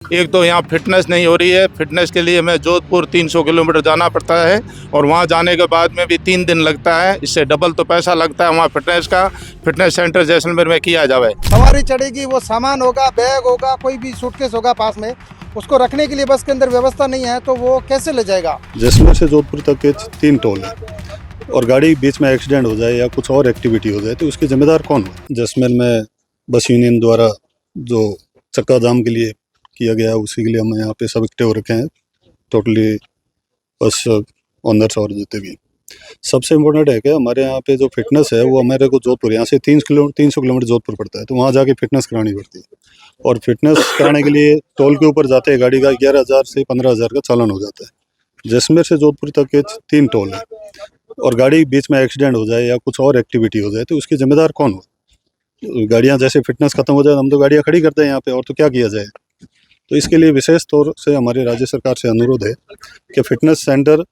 एक तो यहाँ फिटनेस नहीं हो रही है। फिटनेस के लिए हमें जोधपुर 300 किलोमीटर जाना पड़ता है और वहाँ जाने के बाद में भी 3 दिन लगता है। इससे डबल तो पैसा लगता है। वहाँ फिटनेस सेंटर जैसलमेर में किया जाए। सवारी चढ़ेगी, वो सामान होगा, बैग होगा, कोई भी सूटकेस होगा पास में, उसको रखने के लिए बस के अंदर व्यवस्था नहीं है तो वो कैसे ले जाएगा। जैसलमेर से जोधपुर तक के 3 टोल है और गाड़ी बीच में एक्सीडेंट हो जाए या कुछ और एक्टिविटी हो जाए तो उसके जिम्मेदार कौन हो। जैसलमेर में बस यूनियन द्वारा जो चक्का जाम के लिए किया गया उसी के लिए हम यहाँ पे सब इकट्ठे हो रखे हैं। टोटली बस ओनर्स और जितने भी। सबसे इम्पोर्टेंट है कि हमारे यहाँ पे जो फिटनेस है वो हमारे को जोधपुर यहाँ से 300 किलोमीटर जोधपुर पड़ता है, तो वहाँ जाके फिटनेस करानी पड़ती है। और फिटनेस कराने के लिए टोल के ऊपर जाते हैं गाड़ी का 11,000 से 15,000 का चालान हो जाता है। जैसलमेर से जोधपुर तक के 3 टोल है और गाड़ी बीच में एक्सीडेंट हो जाए या कुछ और एक्टिविटी हो जाए तो उसके जिम्मेदार कौन हो। गाड़ियाँ जैसे फिटनेस खत्म हो जाए हम तो गाड़ियाँ खड़ी करते हैं यहाँ पे, और तो क्या किया जाए। तो इसके लिए विशेष तौर से हमारे राज्य सरकार से अनुरोध है कि फिटनेस सेंटर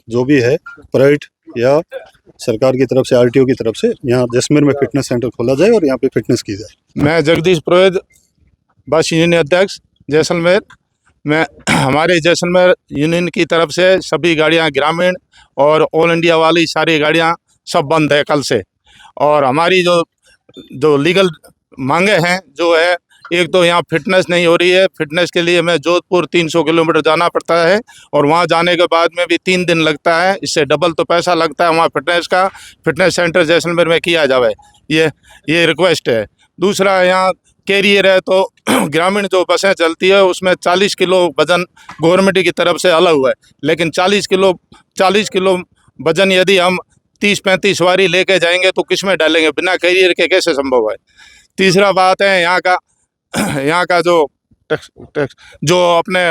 जो भी है प्राइवेट या सरकार की तरफ से आरटीओ की तरफ से यहाँ जैसलमेर में फिटनेस सेंटर खोला जाए और यहाँ पे फिटनेस की जाए। मैं जगदीश पुरोहित, बस यूनियन अध्यक्ष जैसलमेर। मैं हमारे जैसलमेर यूनियन की तरफ से सभी गाड़ियाँ ग्रामीण और ऑल इंडिया वाली सारी गाड़ियाँ सब बंद है कल से। और हमारी जो लीगल मांगे हैं जो है, एक तो यहाँ फिटनेस नहीं हो रही है। फिटनेस के लिए हमें जोधपुर 300 किलोमीटर जाना पड़ता है और वहाँ जाने के बाद में भी 3 दिन लगता है। इससे डबल तो पैसा लगता है। वहाँ फिटनेस सेंटर जैसलमेर में किया जाए, ये रिक्वेस्ट है। दूसरा, यहाँ कैरियर है तो ग्रामीण जो बसें चलती है उसमें 40 किलो वजन गवर्नमेंट की तरफ से अलग हुआ है, लेकिन 40 किलो वजन यदि हम 30-35 सवारी लेके जाएंगे तो किस में डालेंगे, बिना कैरियर के कैसे संभव है। तीसरा बात है यहाँ का जो अपने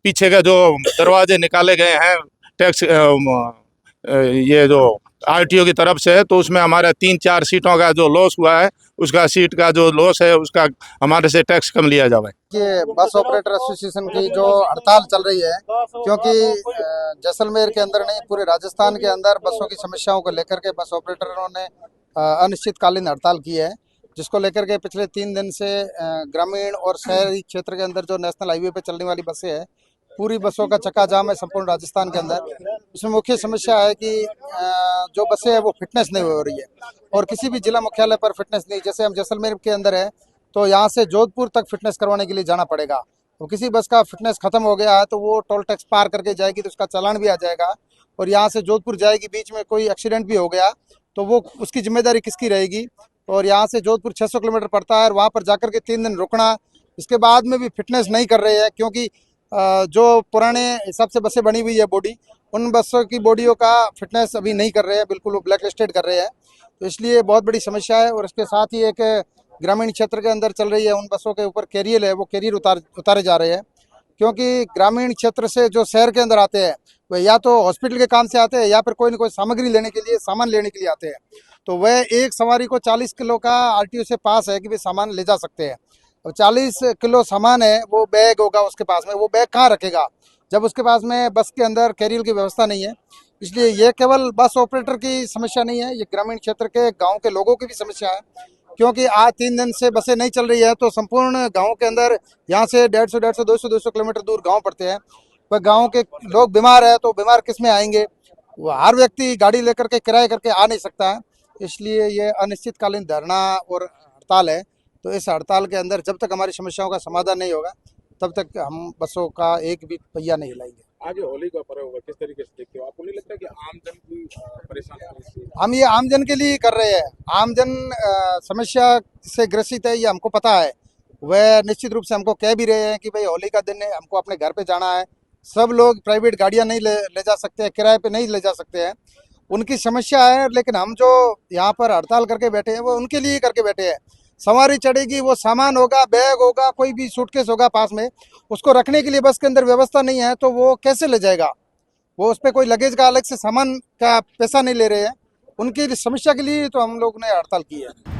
पीछे का जो दरवाजे निकाले गए हैं टैक्स ये जो आरटीओ की तरफ से, तो उसमें हमारे 3-4 सीटों का जो लॉस हुआ है, उसका सीट का जो लॉस है उसका हमारे से टैक्स कम लिया जाए। ये बस ऑपरेटर एसोसिएशन की जो हड़ताल चल रही है, क्योंकि जैसलमेर के अंदर नहीं पूरे राजस्थान के अंदर बसों की समस्याओं को लेकर के बस ऑपरेटरों ने अनिश्चितकालीन हड़ताल की है, जिसको लेकर के पिछले 3 दिन से ग्रामीण और शहरी क्षेत्र के अंदर जो नेशनल हाईवे पे चलने वाली बसें हैं, पूरी बसों का चक्का जाम है संपूर्ण राजस्थान के अंदर। इसमें मुख्य समस्या है कि जो बसें हैं वो फिटनेस नहीं हो रही है और किसी भी जिला मुख्यालय पर फिटनेस नहीं। जैसे हम जैसलमेर के अंदर है तो यहाँ से जोधपुर तक फिटनेस करवाने के लिए जाना पड़ेगा। तो किसी बस का फिटनेस खत्म हो गया है तो वो टोल टैक्स पार करके जाएगी तो उसका चालान भी आ जाएगा, और यहाँ से जोधपुर जाएगी, बीच में कोई एक्सीडेंट भी हो गया तो वो उसकी जिम्मेदारी किसकी रहेगी। और यहाँ से जोधपुर 600 किलोमीटर पड़ता है, वहाँ पर जाकर के 3 दिन रुकना, इसके बाद में भी फिटनेस नहीं कर रहे हैं, क्योंकि जो पुराने हिसाब से बसें बनी हुई है बॉडी, उन बसों की बॉडियों का फिटनेस अभी नहीं कर रहे हैं, बिल्कुल वो ब्लैक लिस्टेड कर रहे हैं। तो इसलिए बहुत बड़ी समस्या है। और इसके साथ ही एक ग्रामीण क्षेत्र के अंदर चल रही है, उन बसों के ऊपर कैरियर है, वो कैरियर उतारे जा रहे हैं, क्योंकि ग्रामीण क्षेत्र से जो शहर के अंदर आते हैं वह या तो हॉस्पिटल के काम से आते हैं या फिर कोई ना कोई सामग्री लेने के लिए, सामान लेने के लिए आते हैं। तो वह एक सवारी को 40 किलो का आरटीओ से पास है कि वे सामान ले जा सकते हैं। और 40 किलो सामान है, वो बैग होगा उसके पास में, वो बैग कहाँ रखेगा जब उसके पास में बस के अंदर कैरियर की व्यवस्था नहीं है। इसलिए ये केवल बस ऑपरेटर की समस्या नहीं है, ये ग्रामीण क्षेत्र के गाँव के लोगों की भी समस्या है, क्योंकि आज 3 दिन से बसें नहीं चल रही है तो संपूर्ण गाँव के अंदर यहाँ से 150, 200 किलोमीटर दूर गाँव पड़ते हैं। वह गाँव के लोग बीमार है तो बीमार किस में आएंगे, वो हर व्यक्ति गाड़ी लेकर के किराए करके आ नहीं सकता है। इसलिए ये अनिश्चितकालीन धरना और हड़ताल है। तो इस हड़ताल के अंदर जब तक हमारी समस्याओं का समाधान नहीं होगा तब तक हम बसों का एक भी पहिया नहीं हिलाएंगे। आज होली का पर्व होगा, किस तरीके से देखते हो? आपको नहीं लगता कि आम जन की परेशानी? हम ये आम जन के लिए कर रहे हैं। आम जन समस्या से ग्रसित है, ये हमको पता है। वह निश्चित रूप से हमको कह भी रहे हैं कि भाई होली का दिन है, हमको अपने घर पे जाना है। सब लोग प्राइवेट गाड़ियां नहीं ले जा सकते हैं, किराए पे नहीं ले जा सकते हैं, उनकी समस्या है। लेकिन हम जो यहाँ पर हड़ताल करके बैठे हैं वो उनके लिए करके बैठे हैं। सवारी चढ़ेगी, वो सामान होगा, बैग होगा, कोई भी सूटकेस होगा पास में, उसको रखने के लिए बस के अंदर व्यवस्था नहीं है तो वो कैसे ले जाएगा। वो उस पर कोई लगेज का अलग से सामान का पैसा नहीं ले रहे हैं। उनकी समस्या के लिए तो हम लोग ने हड़ताल की है।